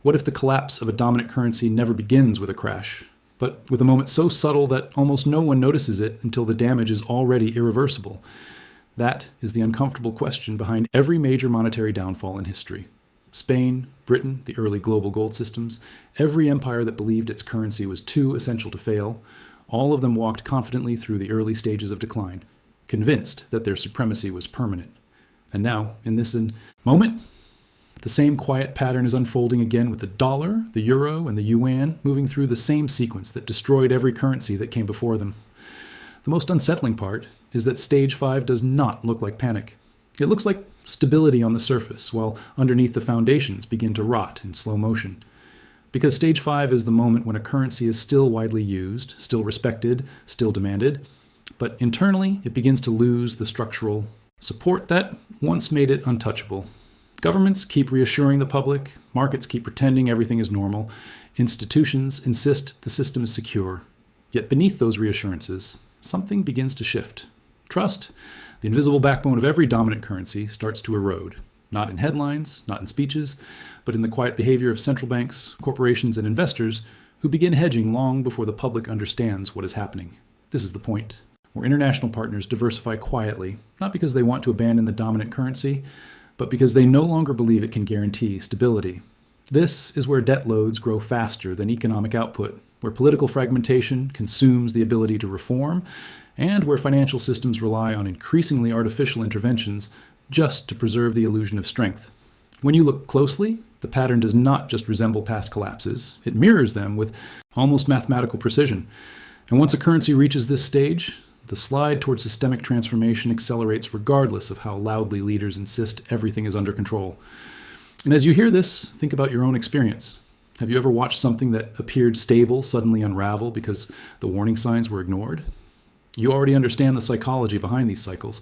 What if the collapse of a dominant currency never begins with a crash, but with a moment so subtle that almost no one notices it until the damage is already irreversible? That is the uncomfortable question behind every major monetary downfall in history. Spain, Britain, the early global gold systems, every empire that believed its currency was too essential to fail, all of them walked confidently through the early stages of decline, convinced that their supremacy was permanent. And now, in this moment, the same quiet pattern is unfolding again with the dollar, the euro, and the yuan moving through the same sequence that destroyed every currency that came before them. The most unsettling part is that stage 5 does not look like panic. It looks like stability on the surface, while underneath the foundations begin to rot in slow motion. Because stage 5 is the moment when a currency is still widely used, still respected, still demanded, but internally it begins to lose the structural support that once made it untouchable. Governments keep reassuring the public, markets keep pretending everything is normal, institutions insist the system is secure. Yet beneath those reassurances, something begins to shift. Trust, the invisible backbone of every dominant currency, starts to erode. Not in headlines, not in speeches, but in the quiet behavior of central banks, corporations, and investors who begin hedging long before the public understands what is happening. This is the point, where international partners diversify quietly, not because they want to abandon the dominant currency, but because they no longer believe it can guarantee stability. This is where debt loads grow faster than economic output, where political fragmentation consumes the ability to reform, and where financial systems rely on increasingly artificial interventions just to preserve the illusion of strength. When you look closely, the pattern does not just resemble past collapses, it mirrors them with almost mathematical precision. And once a currency reaches this stage, the slide towards systemic transformation accelerates regardless of how loudly leaders insist everything is under control. And as you hear this, think about your own experience. Have you ever watched something that appeared stable suddenly unravel because the warning signs were ignored? You already understand the psychology behind these cycles.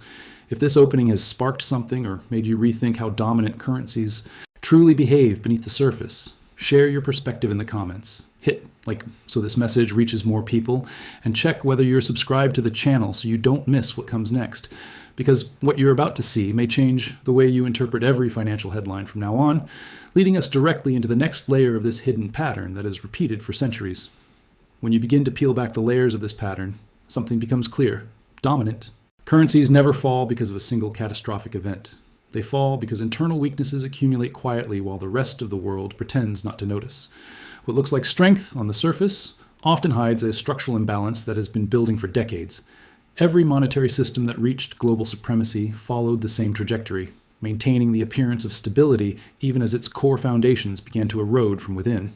If this opening has sparked something or made you rethink how dominant currencies truly behave beneath the surface, share your perspective in the comments. Hit like so this message reaches more people, and check whether you're subscribed to the channel so you don't miss what comes next. Because what you're about to see may change the way you interpret every financial headline from now on, leading us directly into the next layer of this hidden pattern that is repeated for centuries. When you begin to peel back the layers of this pattern, something becomes clear. Dominant. Currencies never fall because of a single catastrophic event. They fall because internal weaknesses accumulate quietly while the rest of the world pretends not to notice. What looks like strength on the surface often hides a structural imbalance that has been building for decades. Every monetary system that reached global supremacy followed the same trajectory, maintaining the appearance of stability even as its core foundations began to erode from within.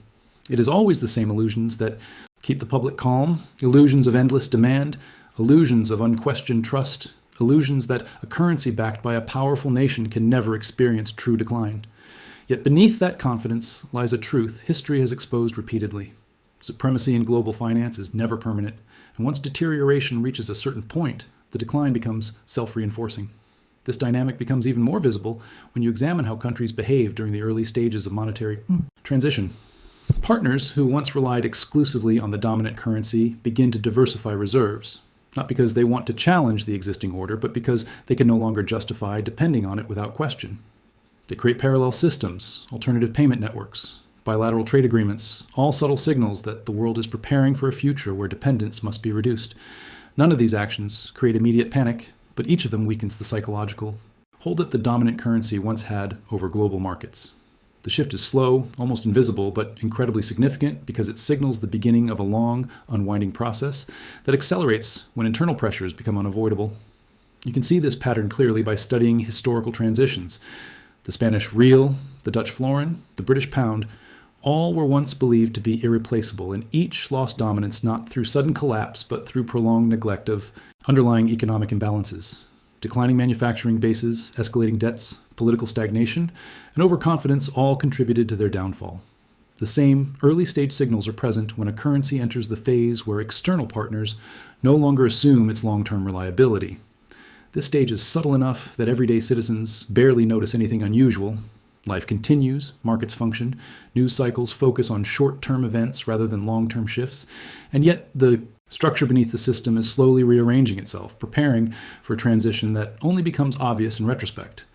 It is always the same illusions that keep the public calm, illusions of endless demand, illusions of unquestioned trust, illusions that a currency backed by a powerful nation can never experience true decline. Yet beneath that confidence lies a truth history has exposed repeatedly. Supremacy in global finance is never permanent, and once deterioration reaches a certain point, the decline becomes self-reinforcing. This dynamic becomes even more visible when you examine how countries behave during the early stages of monetary transition. Partners who once relied exclusively on the dominant currency begin to diversify reserves, not because they want to challenge the existing order, but because they can no longer justify depending on it without question. They create parallel systems, alternative payment networks, bilateral trade agreements, all subtle signals that the world is preparing for a future where dependence must be reduced. None of these actions create immediate panic, but each of them weakens the psychological hold that the dominant currency once had over global markets. The shift is slow, almost invisible, but incredibly significant because it signals the beginning of a long, unwinding process that accelerates when internal pressures become unavoidable. You can see this pattern clearly by studying historical transitions. The Spanish real, the Dutch florin, the British pound, all were once believed to be irreplaceable, and each lost dominance not through sudden collapse, but through prolonged neglect of underlying economic imbalances. Declining manufacturing bases, escalating debts, political stagnation, and overconfidence all contributed to their downfall. The same early-stage signals are present when a currency enters the phase where external partners no longer assume its long-term reliability. This stage is subtle enough that everyday citizens barely notice anything unusual. Life continues, markets function, news cycles focus on short-term events rather than long-term shifts, and yet the structure beneath the system is slowly rearranging itself, preparing for a transition that only becomes obvious in retrospect.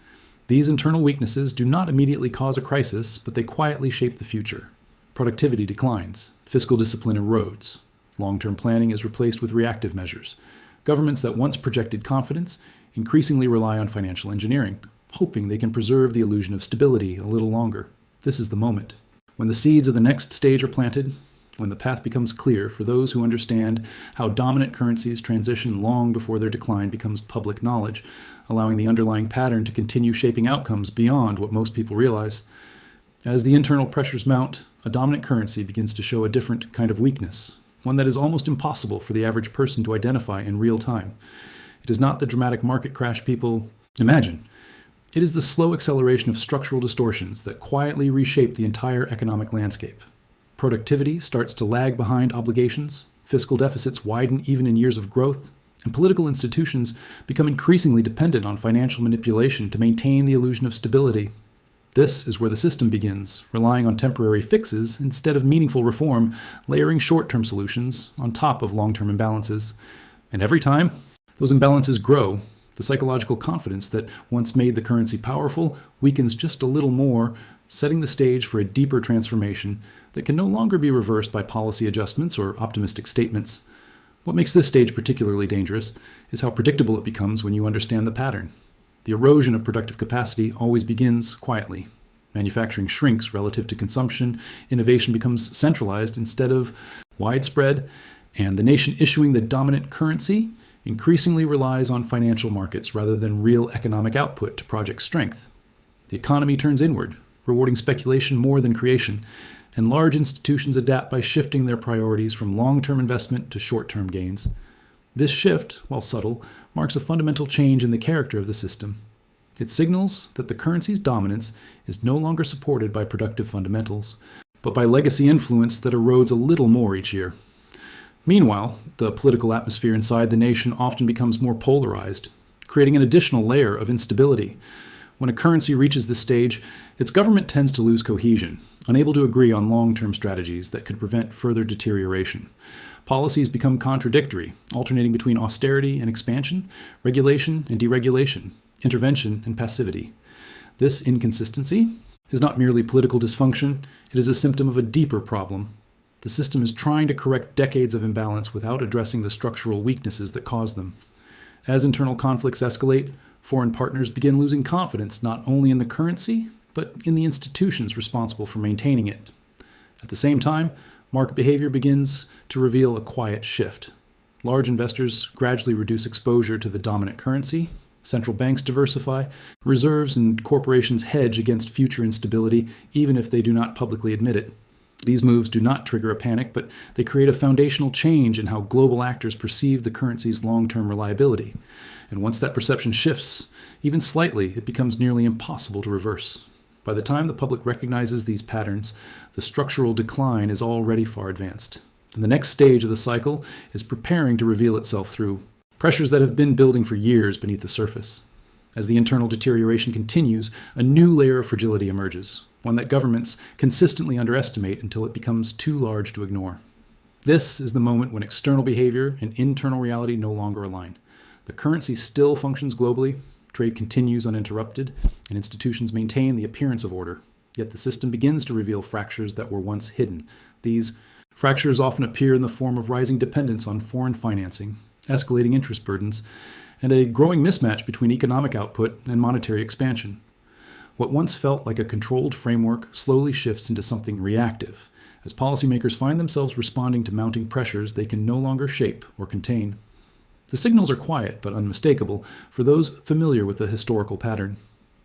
These internal weaknesses do not immediately cause a crisis, but they quietly shape the future. Productivity declines, fiscal discipline erodes, long-term planning is replaced with reactive measures. Governments that once projected confidence increasingly rely on financial engineering, hoping they can preserve the illusion of stability a little longer. This is the moment when the seeds of the next stage are planted, when the path becomes clear for those who understand how dominant currencies transition long before their decline becomes public knowledge, allowing the underlying pattern to continue shaping outcomes beyond what most people realize. As the internal pressures mount, a dominant currency begins to show a different kind of weakness, one that is almost impossible for the average person to identify in real time. It is not the dramatic market crash people imagine. It is the slow acceleration of structural distortions that quietly reshape the entire economic landscape. Productivity starts to lag behind obligations, fiscal deficits widen even in years of growth, and political institutions become increasingly dependent on financial manipulation to maintain the illusion of stability. This is where the system begins, relying on temporary fixes instead of meaningful reform, layering short-term solutions on top of long-term imbalances. And every time those imbalances grow, the psychological confidence that once made the currency powerful weakens just a little more, setting the stage for a deeper transformation that can no longer be reversed by policy adjustments or optimistic statements. What makes this stage particularly dangerous is how predictable it becomes when you understand the pattern. The erosion of productive capacity always begins quietly. Manufacturing shrinks relative to consumption, innovation becomes centralized instead of widespread, and the nation issuing the dominant currency increasingly relies on financial markets rather than real economic output to project strength. The economy turns inward, rewarding speculation more than creation, and large institutions adapt by shifting their priorities from long-term investment to short-term gains. This shift, while subtle, marks a fundamental change in the character of the system. It signals that the currency's dominance is no longer supported by productive fundamentals, but by legacy influence that erodes a little more each year. Meanwhile, the political atmosphere inside the nation often becomes more polarized, creating an additional layer of instability. When a currency reaches this stage, its government tends to lose cohesion, unable to agree on long-term strategies that could prevent further deterioration. Policies become contradictory, alternating between austerity and expansion, regulation and deregulation, intervention and passivity. This inconsistency is not merely political dysfunction, it is a symptom of a deeper problem. The system is trying to correct decades of imbalance without addressing the structural weaknesses that cause them. As internal conflicts escalate, foreign partners begin losing confidence not only in the currency, but in the institutions responsible for maintaining it. At the same time, market behavior begins to reveal a quiet shift. Large investors gradually reduce exposure to the dominant currency, central banks diversify, reserves and corporations hedge against future instability, even if they do not publicly admit it. These moves do not trigger a panic, but they create a foundational change in how global actors perceive the currency's long-term reliability. And once that perception shifts, even slightly, it becomes nearly impossible to reverse. By the time the public recognizes these patterns, the structural decline is already far advanced. And the next stage of the cycle is preparing to reveal itself through pressures that have been building for years beneath the surface. As the internal deterioration continues, a new layer of fragility emerges, one that governments consistently underestimate until it becomes too large to ignore. This is the moment when external behavior and internal reality no longer align. The currency still functions globally, trade continues uninterrupted, and institutions maintain the appearance of order. Yet the system begins to reveal fractures that were once hidden. These fractures often appear in the form of rising dependence on foreign financing, escalating interest burdens, and a growing mismatch between economic output and monetary expansion. What once felt like a controlled framework slowly shifts into something reactive, as policymakers find themselves responding to mounting pressures they can no longer shape or contain. The signals are quiet but unmistakable for those familiar with the historical pattern.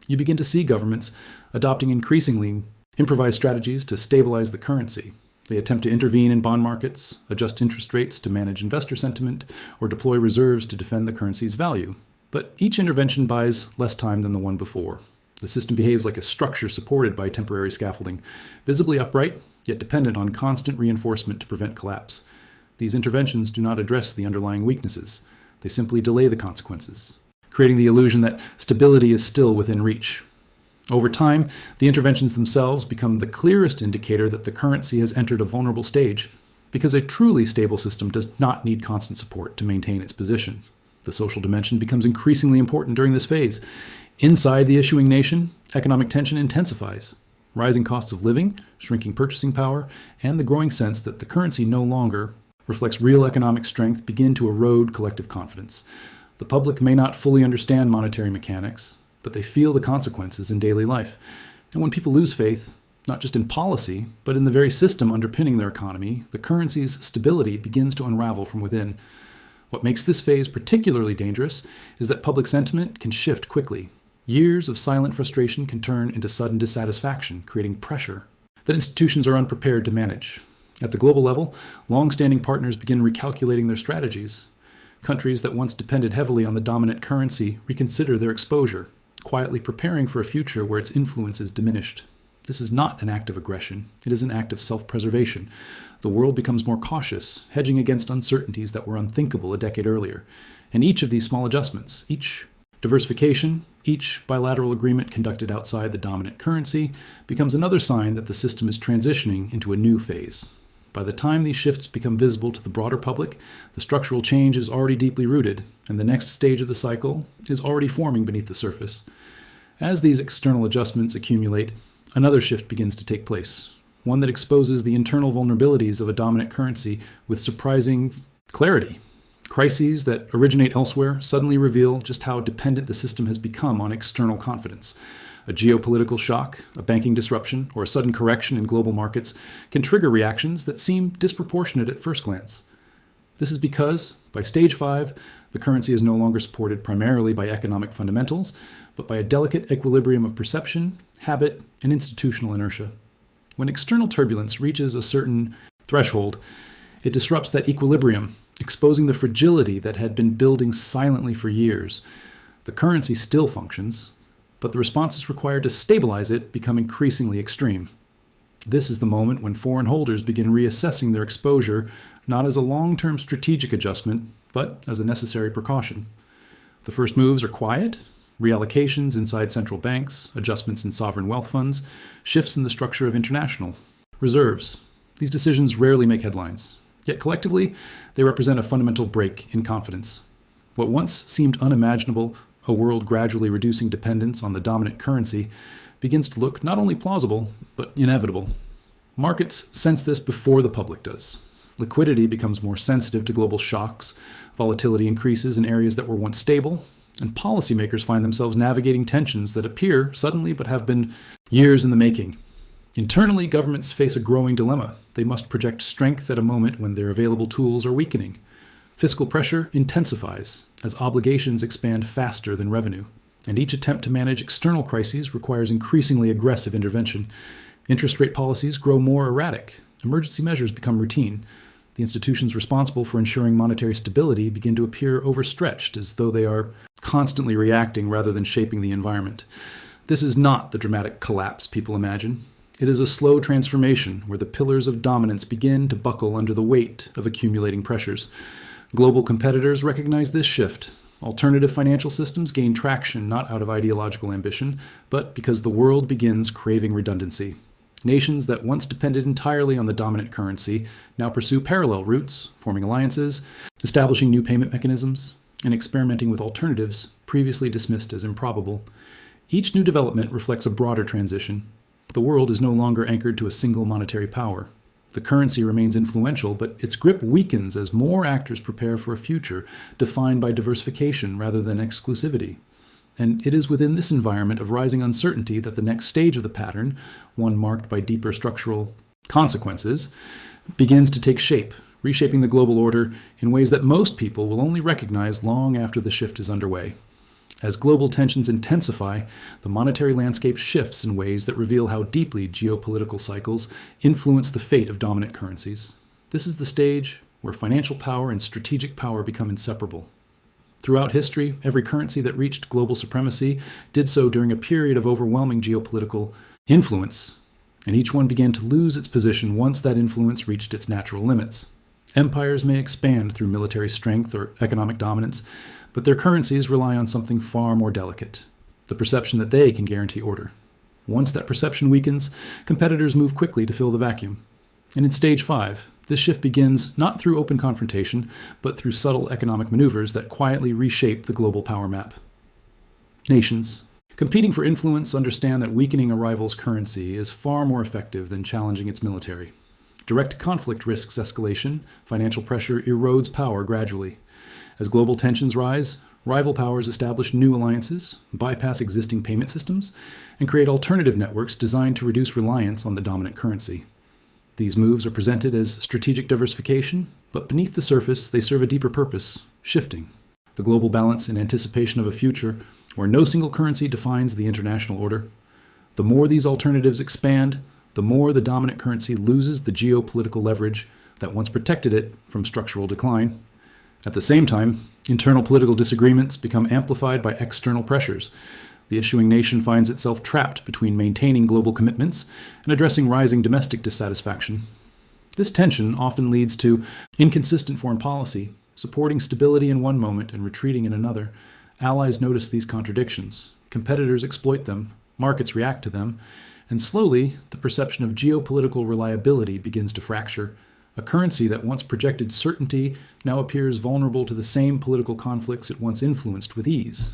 You begin to see governments adopting increasingly improvised strategies to stabilize the currency. They attempt to intervene in bond markets, adjust interest rates to manage investor sentiment, or deploy reserves to defend the currency's value. But each intervention buys less time than the one before. The system behaves like a structure supported by temporary scaffolding, visibly upright, yet dependent on constant reinforcement to prevent collapse. These interventions do not address the underlying weaknesses. They simply delay the consequences, creating the illusion that stability is still within reach. Over time, the interventions themselves become the clearest indicator that the currency has entered a vulnerable stage, because a truly stable system does not need constant support to maintain its position. The social dimension becomes increasingly important during this phase. Inside the issuing nation, economic tension intensifies. Rising costs of living, shrinking purchasing power, and the growing sense that the currency no longer reflects real economic strength begin to erode collective confidence. The public may not fully understand monetary mechanics, but they feel the consequences in daily life. And when people lose faith, not just in policy, but in the very system underpinning their economy, the currency's stability begins to unravel from within. What makes this phase particularly dangerous is that public sentiment can shift quickly. Years of silent frustration can turn into sudden dissatisfaction, creating pressure that institutions are unprepared to manage. At the global level, long-standing partners begin recalculating their strategies. Countries that once depended heavily on the dominant currency reconsider their exposure, quietly preparing for a future where its influence is diminished. This is not an act of aggression. It is an act of self-preservation. The world becomes more cautious, hedging against uncertainties that were unthinkable a decade earlier. And each of these small adjustments, each diversification, each bilateral agreement conducted outside the dominant currency, becomes another sign that the system is transitioning into a new phase. By the time these shifts become visible to the broader public, the structural change is already deeply rooted, and the next stage of the cycle is already forming beneath the surface. As these external adjustments accumulate, another shift begins to take place, one that exposes the internal vulnerabilities of a dominant currency with surprising clarity. Crises that originate elsewhere suddenly reveal just how dependent the system has become on external confidence. A geopolitical shock, a banking disruption, or a sudden correction in global markets can trigger reactions that seem disproportionate at first glance. This is because, by stage 5, the currency is no longer supported primarily by economic fundamentals, but by a delicate equilibrium of perception, habit, and institutional inertia. When external turbulence reaches a certain threshold, it disrupts that equilibrium, exposing the fragility that had been building silently for years. The currency still functions, but the responses required to stabilize it become increasingly extreme. This is the moment when foreign holders begin reassessing their exposure, not as a long-term strategic adjustment, but as a necessary precaution. The first moves are quiet: reallocations inside central banks, adjustments in sovereign wealth funds, shifts in the structure of international reserves. These decisions rarely make headlines, yet collectively, they represent a fundamental break in confidence. What once seemed unimaginable, a world gradually reducing dependence on the dominant currency, begins to look not only plausible, but inevitable. Markets sense this before the public does. Liquidity becomes more sensitive to global shocks, volatility increases in areas that were once stable, and policymakers find themselves navigating tensions that appear suddenly but have been years in the making. Internally, governments face a growing dilemma. They must project strength at a moment when their available tools are weakening. Fiscal pressure intensifies as obligations expand faster than revenue, and each attempt to manage external crises requires increasingly aggressive intervention. Interest rate policies grow more erratic. Emergency measures become routine. The institutions responsible for ensuring monetary stability begin to appear overstretched, as though they are constantly reacting rather than shaping the environment. This is not the dramatic collapse people imagine. It is a slow transformation where the pillars of dominance begin to buckle under the weight of accumulating pressures. Global competitors recognize this shift. Alternative financial systems gain traction not out of ideological ambition, but because the world begins craving redundancy. Nations that once depended entirely on the dominant currency now pursue parallel routes, forming alliances, establishing new payment mechanisms, and experimenting with alternatives previously dismissed as improbable. Each new development reflects a broader transition. The world is no longer anchored to a single monetary power. The currency remains influential, but its grip weakens as more actors prepare for a future defined by diversification rather than exclusivity. And it is within this environment of rising uncertainty that the next stage of the pattern, one marked by deeper structural consequences, begins to take shape, reshaping the global order in ways that most people will only recognize long after the shift is underway. As global tensions intensify, the monetary landscape shifts in ways that reveal how deeply geopolitical cycles influence the fate of dominant currencies. This is the stage where financial power and strategic power become inseparable. Throughout history, every currency that reached global supremacy did so during a period of overwhelming geopolitical influence, and each one began to lose its position once that influence reached its natural limits. Empires may expand through military strength or economic dominance, but their currencies rely on something far more delicate: the perception that they can guarantee order. Once that perception weakens, competitors move quickly to fill the vacuum. And in stage 5, this shift begins not through open confrontation, but through subtle economic maneuvers that quietly reshape the global power map. Nations, Competing for influence understand that weakening a rival's currency is far more effective than challenging its military. Direct conflict risks escalation, financial pressure erodes power gradually. As global tensions rise, rival powers establish new alliances, bypass existing payment systems, and create alternative networks designed to reduce reliance on the dominant currency. These moves are presented as strategic diversification, but beneath the surface they serve a deeper purpose: shifting the global balance in anticipation of a future where no single currency defines the international order. The more these alternatives expand, the more the dominant currency loses the geopolitical leverage that once protected it from structural decline. At the same time, internal political disagreements become amplified by external pressures. The issuing nation finds itself trapped between maintaining global commitments and addressing rising domestic dissatisfaction. This tension often leads to inconsistent foreign policy, supporting stability in one moment and retreating in another. Allies notice these contradictions. Competitors exploit them. Markets react to them. And slowly, the perception of geopolitical reliability begins to fracture. A currency that once projected certainty now appears vulnerable to the same political conflicts it once influenced with ease.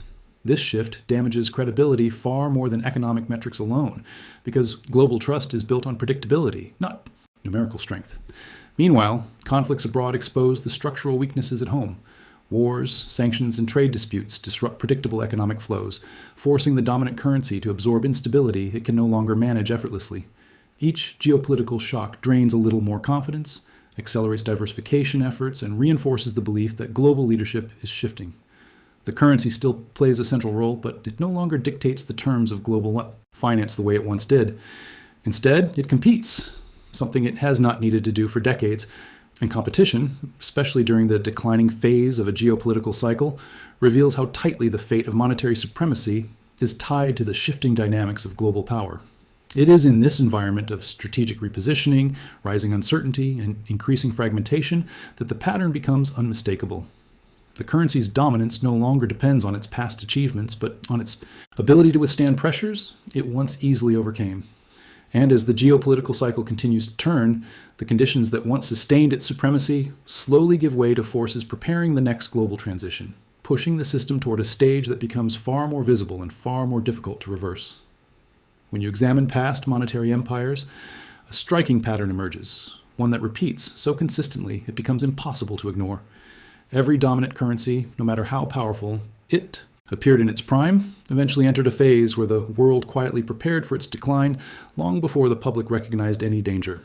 This shift damages credibility far more than economic metrics alone, because global trust is built on predictability, not numerical strength. Meanwhile, conflicts abroad expose the structural weaknesses at home. Wars, sanctions, and trade disputes disrupt predictable economic flows, forcing the dominant currency to absorb instability it can no longer manage effortlessly. Each geopolitical shock drains a little more confidence, accelerates diversification efforts, and reinforces the belief that global leadership is shifting. The currency still plays a central role, but it no longer dictates the terms of global finance the way it once did. Instead, it competes, something it has not needed to do for decades. And competition, especially during the declining phase of a geopolitical cycle, reveals how tightly the fate of monetary supremacy is tied to the shifting dynamics of global power. It is in this environment of strategic repositioning, rising uncertainty, and increasing fragmentation that the pattern becomes unmistakable. The currency's dominance no longer depends on its past achievements, but on its ability to withstand pressures it once easily overcame. And as the geopolitical cycle continues to turn, the conditions that once sustained its supremacy slowly give way to forces preparing the next global transition, pushing the system toward a stage that becomes far more visible and far more difficult to reverse. When you examine past monetary empires, a striking pattern emerges, one that repeats so consistently it becomes impossible to ignore. Every dominant currency, no matter how powerful, it appeared in its prime, eventually entered a phase where the world quietly prepared for its decline long before the public recognized any danger.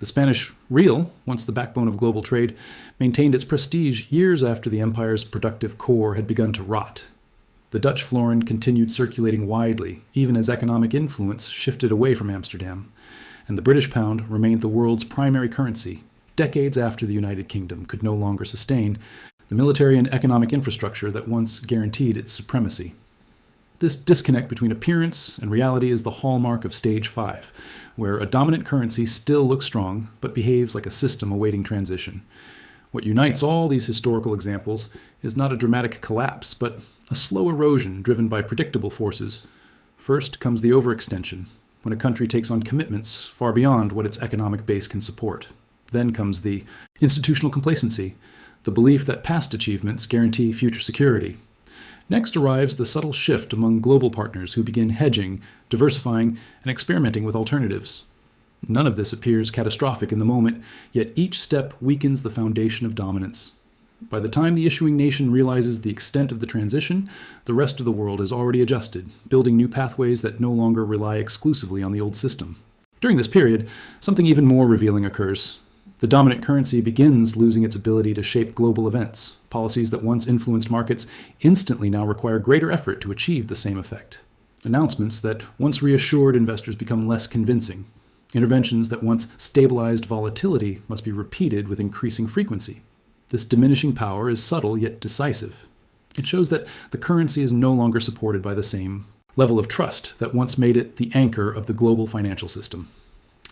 The Spanish real, once the backbone of global trade, maintained its prestige years after the empire's productive core had begun to rot. The Dutch florin continued circulating widely, even as economic influence shifted away from Amsterdam, and the British pound remained the world's primary currency, decades after the United Kingdom could no longer sustain the military and economic infrastructure that once guaranteed its supremacy. This disconnect between appearance and reality is the hallmark of Stage 5, where a dominant currency still looks strong, but behaves like a system awaiting transition. What unites all these historical examples is not a dramatic collapse, but a slow erosion driven by predictable forces. First comes the overextension, when a country takes on commitments far beyond what its economic base can support. Then comes the institutional complacency, the belief that past achievements guarantee future security. Next arrives the subtle shift among global partners who begin hedging, diversifying, and experimenting with alternatives. None of this appears catastrophic in the moment, yet each step weakens the foundation of dominance. By the time the issuing nation realizes the extent of the transition, the rest of the world has already adjusted, building new pathways that no longer rely exclusively on the old system. During this period, something even more revealing occurs. The dominant currency begins losing its ability to shape global events. Policies that once influenced markets instantly now require greater effort to achieve the same effect. Announcements that once reassured investors become less convincing. Interventions that once stabilized volatility must be repeated with increasing frequency. This diminishing power is subtle yet decisive. It shows that the currency is no longer supported by the same level of trust that once made it the anchor of the global financial system.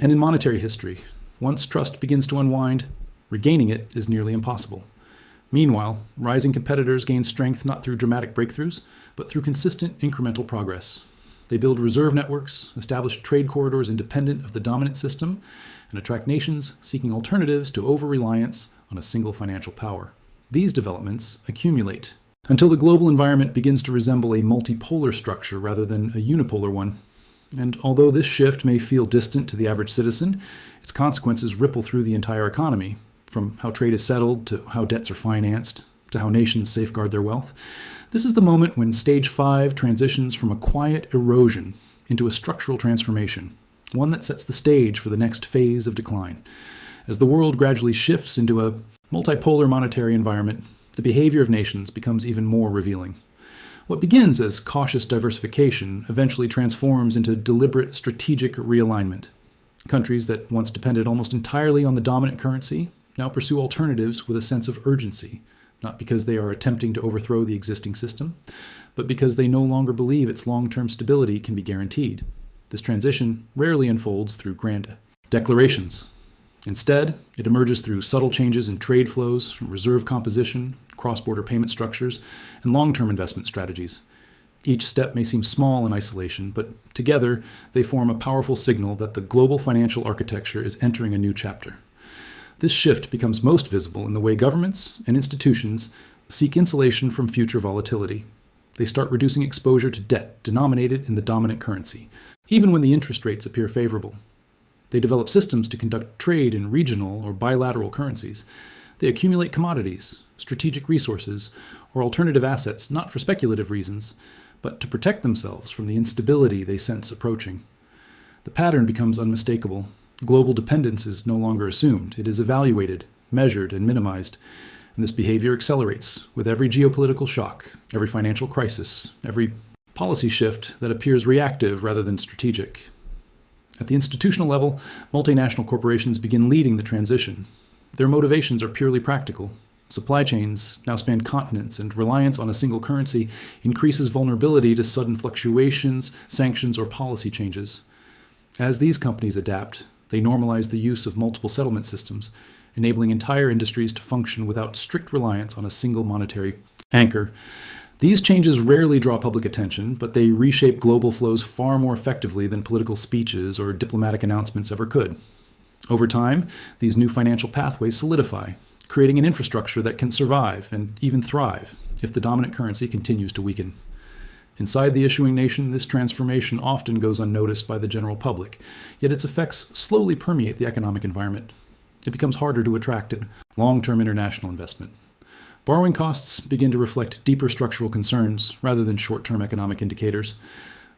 And in monetary history, once trust begins to unwind, regaining it is nearly impossible. Meanwhile, rising competitors gain strength not through dramatic breakthroughs, but through consistent incremental progress. They build reserve networks, establish trade corridors independent of the dominant system, and attract nations seeking alternatives to over-reliance on a single financial power. These developments accumulate, until the global environment begins to resemble a multipolar structure rather than a unipolar one. And although this shift may feel distant to the average citizen, its consequences ripple through the entire economy, from how trade is settled to how debts are financed to how nations safeguard their wealth. This is the moment when Stage 5 transitions from a quiet erosion into a structural transformation, one that sets the stage for the next phase of decline. As the world gradually shifts into a multipolar monetary environment, the behavior of nations becomes even more revealing. What begins as cautious diversification eventually transforms into deliberate strategic realignment. Countries that once depended almost entirely on the dominant currency now pursue alternatives with a sense of urgency, not because they are attempting to overthrow the existing system, but because they no longer believe its long-term stability can be guaranteed. This transition rarely unfolds through grand declarations. Instead, it emerges through subtle changes in trade flows, reserve composition, cross-border payment structures, and long-term investment strategies. Each step may seem small in isolation, but together they form a powerful signal that the global financial architecture is entering a new chapter. This shift becomes most visible in the way governments and institutions seek insulation from future volatility. They start reducing exposure to debt denominated in the dominant currency, even when the interest rates appear favorable. They develop systems to conduct trade in regional or bilateral currencies. They accumulate commodities, strategic resources, or alternative assets not for speculative reasons, but to protect themselves from the instability they sense approaching. The pattern becomes unmistakable. Global dependence is no longer assumed. It is evaluated, measured, and minimized. And this behavior accelerates with every geopolitical shock, every financial crisis, every policy shift that appears reactive rather than strategic. At the institutional level, multinational corporations begin leading the transition. Their motivations are purely practical. Supply chains now span continents, and reliance on a single currency increases vulnerability to sudden fluctuations, sanctions, or policy changes. As these companies adapt, they normalize the use of multiple settlement systems, enabling entire industries to function without strict reliance on a single monetary anchor. These changes rarely draw public attention, but they reshape global flows far more effectively than political speeches or diplomatic announcements ever could. Over time, these new financial pathways solidify, creating an infrastructure that can survive and even thrive if the dominant currency continues to weaken. Inside the issuing nation, this transformation often goes unnoticed by the general public, yet its effects slowly permeate the economic environment. It becomes harder to attract long-term international investment. Borrowing costs begin to reflect deeper structural concerns rather than short-term economic indicators.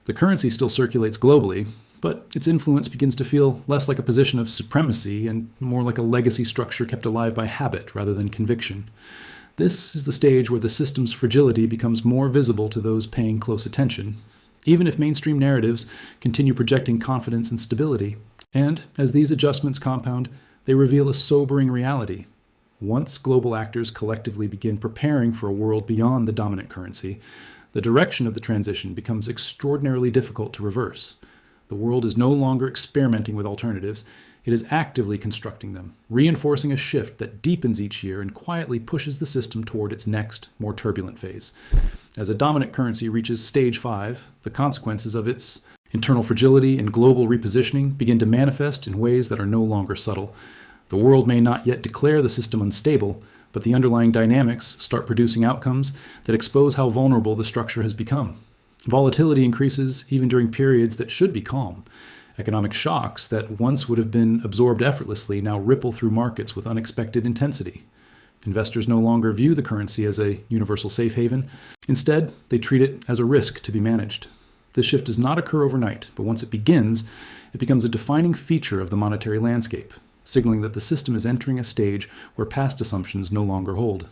The currency still circulates globally, but its influence begins to feel less like a position of supremacy and more like a legacy structure kept alive by habit rather than conviction. This is the stage where the system's fragility becomes more visible to those paying close attention, even if mainstream narratives continue projecting confidence and stability. And as these adjustments compound, they reveal a sobering reality. Once global actors collectively begin preparing for a world beyond the dominant currency, the direction of the transition becomes extraordinarily difficult to reverse. The world is no longer experimenting with alternatives. It is actively constructing them, reinforcing a shift that deepens each year and quietly pushes the system toward its next, more turbulent phase. As a dominant currency reaches Stage 5, the consequences of its internal fragility and global repositioning begin to manifest in ways that are no longer subtle. The world may not yet declare the system unstable, but the underlying dynamics start producing outcomes that expose how vulnerable the structure has become. Volatility increases even during periods that should be calm. Economic shocks that once would have been absorbed effortlessly now ripple through markets with unexpected intensity. Investors no longer view the currency as a universal safe haven. Instead, they treat it as a risk to be managed. This shift does not occur overnight, but once it begins, it becomes a defining feature of the monetary landscape, signaling that the system is entering a stage where past assumptions no longer hold.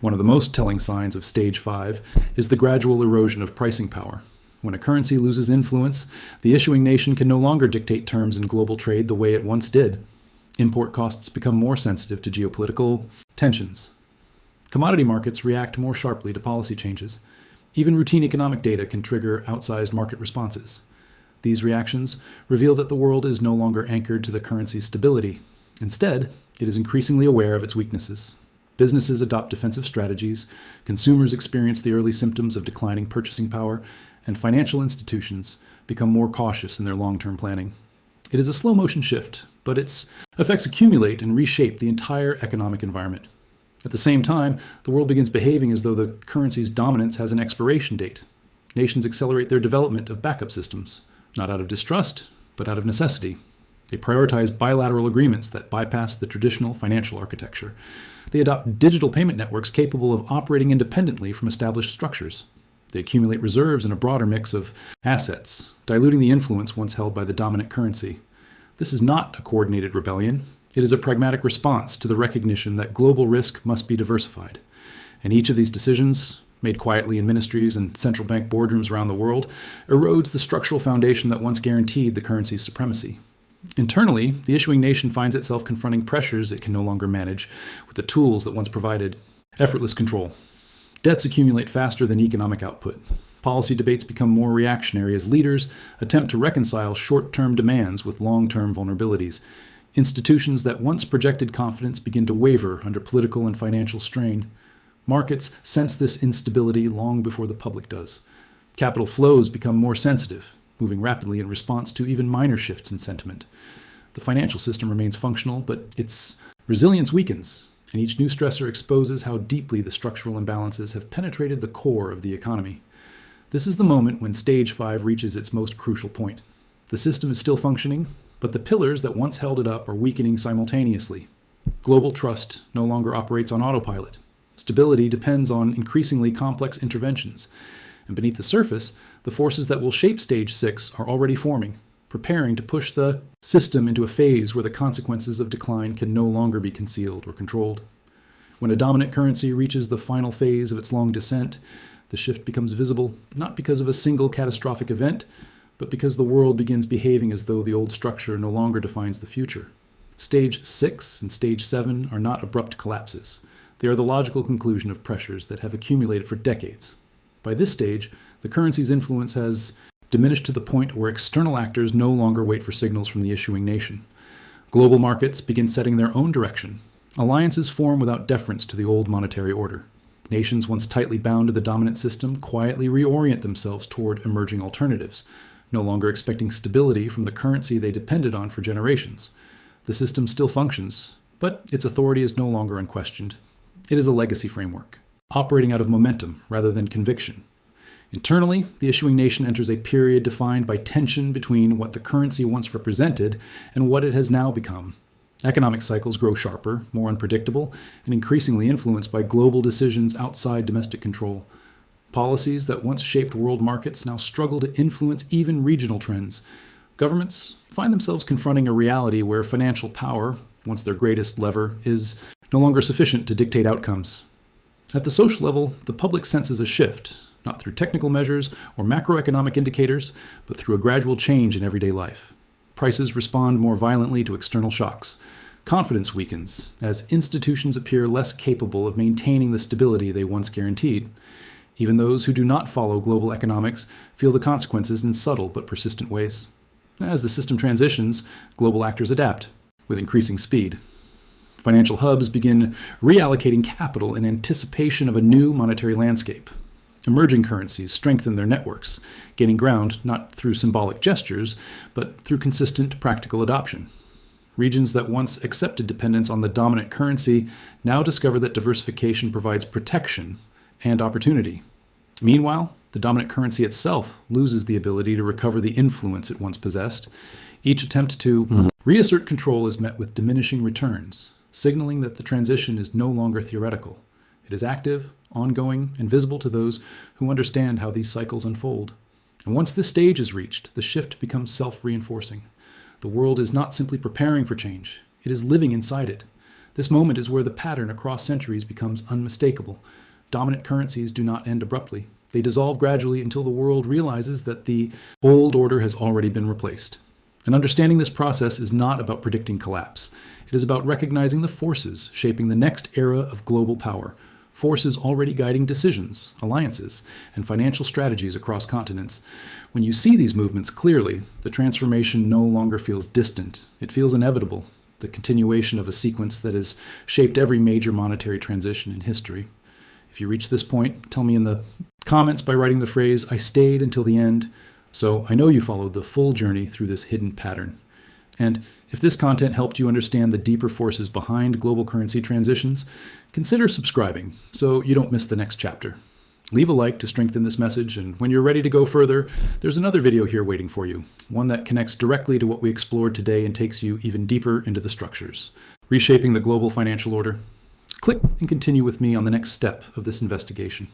One of the most telling signs of Stage 5 is the gradual erosion of pricing power. When a currency loses influence, the issuing nation can no longer dictate terms in global trade the way it once did. Import costs become more sensitive to geopolitical tensions. Commodity markets react more sharply to policy changes. Even routine economic data can trigger outsized market responses. These reactions reveal that the world is no longer anchored to the currency's stability. Instead, it is increasingly aware of its weaknesses. Businesses adopt defensive strategies, consumers experience the early symptoms of declining purchasing power, and financial institutions become more cautious in their long-term planning. It is a slow-motion shift, but its effects accumulate and reshape the entire economic environment. At the same time, the world begins behaving as though the currency's dominance has an expiration date. Nations accelerate their development of backup systems, not out of distrust, but out of necessity. They prioritize bilateral agreements that bypass the traditional financial architecture. They adopt digital payment networks capable of operating independently from established structures. They accumulate reserves in a broader mix of assets, diluting the influence once held by the dominant currency. This is not a coordinated rebellion. It is a pragmatic response to the recognition that global risk must be diversified. And each of these decisions, made quietly in ministries and central bank boardrooms around the world, erodes the structural foundation that once guaranteed the currency's supremacy. Internally, the issuing nation finds itself confronting pressures it can no longer manage with the tools that once provided effortless control. Debts accumulate faster than economic output. Policy debates become more reactionary as leaders attempt to reconcile short-term demands with long-term vulnerabilities. Institutions that once projected confidence begin to waver under political and financial strain. Markets sense this instability long before the public does. Capital flows become more sensitive, moving rapidly in response to even minor shifts in sentiment. The financial system remains functional, but its resilience weakens, and each new stressor exposes how deeply the structural imbalances have penetrated the core of the economy. This is the moment when Stage 5 reaches its most crucial point. The system is still functioning, but the pillars that once held it up are weakening simultaneously. Global trust no longer operates on autopilot. Stability depends on increasingly complex interventions. And beneath the surface, the forces that will shape Stage 6 are already forming, preparing to push the system into a phase where the consequences of decline can no longer be concealed or controlled. When a dominant currency reaches the final phase of its long descent, the shift becomes visible not because of a single catastrophic event, but because the world begins behaving as though the old structure no longer defines the future. Stage 6 and Stage 7 are not abrupt collapses. They are the logical conclusion of pressures that have accumulated for decades. By this stage, the currency's influence has diminished to the point where external actors no longer wait for signals from the issuing nation. Global markets begin setting their own direction. Alliances form without deference to the old monetary order. Nations once tightly bound to the dominant system quietly reorient themselves toward emerging alternatives, no longer expecting stability from the currency they depended on for generations. The system still functions, but its authority is no longer unquestioned. It is a legacy framework, operating out of momentum rather than conviction. Internally, the issuing nation enters a period defined by tension between what the currency once represented and what it has now become. Economic cycles grow sharper, more unpredictable, and increasingly influenced by global decisions outside domestic control. Policies that once shaped world markets now struggle to influence even regional trends. Governments find themselves confronting a reality where financial power, once their greatest lever, is no longer sufficient to dictate outcomes. At the social level, the public senses a shift, not through technical measures or macroeconomic indicators, but through a gradual change in everyday life. Prices respond more violently to external shocks. Confidence weakens as institutions appear less capable of maintaining the stability they once guaranteed. Even those who do not follow global economics feel the consequences in subtle but persistent ways. As the system transitions, global actors adapt with increasing speed. Financial hubs begin reallocating capital in anticipation of a new monetary landscape. Emerging currencies strengthen their networks, gaining ground not through symbolic gestures, but through consistent practical adoption. Regions that once accepted dependence on the dominant currency now discover that diversification provides protection and opportunity. Meanwhile, the dominant currency itself loses the ability to recover the influence it once possessed. Each attempt to reassert control is met with diminishing returns, signaling that the transition is no longer theoretical. It is active, ongoing, and visible to those who understand how these cycles unfold. And once this stage is reached, the shift becomes self-reinforcing. The world is not simply preparing for change, it is living inside it. This moment is where the pattern across centuries becomes unmistakable. Dominant currencies do not end abruptly. They dissolve gradually until the world realizes that the old order has already been replaced. And understanding this process is not about predicting collapse. It is about recognizing the forces shaping the next era of global power, forces already guiding decisions, alliances, and financial strategies across continents. When you see these movements clearly, the transformation no longer feels distant. It feels inevitable, the continuation of a sequence that has shaped every major monetary transition in history. If you reach this point, tell me in the comments by writing the phrase, "I stayed until the end," so I know you followed the full journey through this hidden pattern. And If this content helped you understand the deeper forces behind global currency transitions, consider subscribing so you don't miss the next chapter. Leave a like to strengthen this message, and when you're ready to go further, there's another video here waiting for you, one that connects directly to what we explored today and takes you even deeper into the structures. Reshaping the global financial order? Click and continue with me on the next step of this investigation.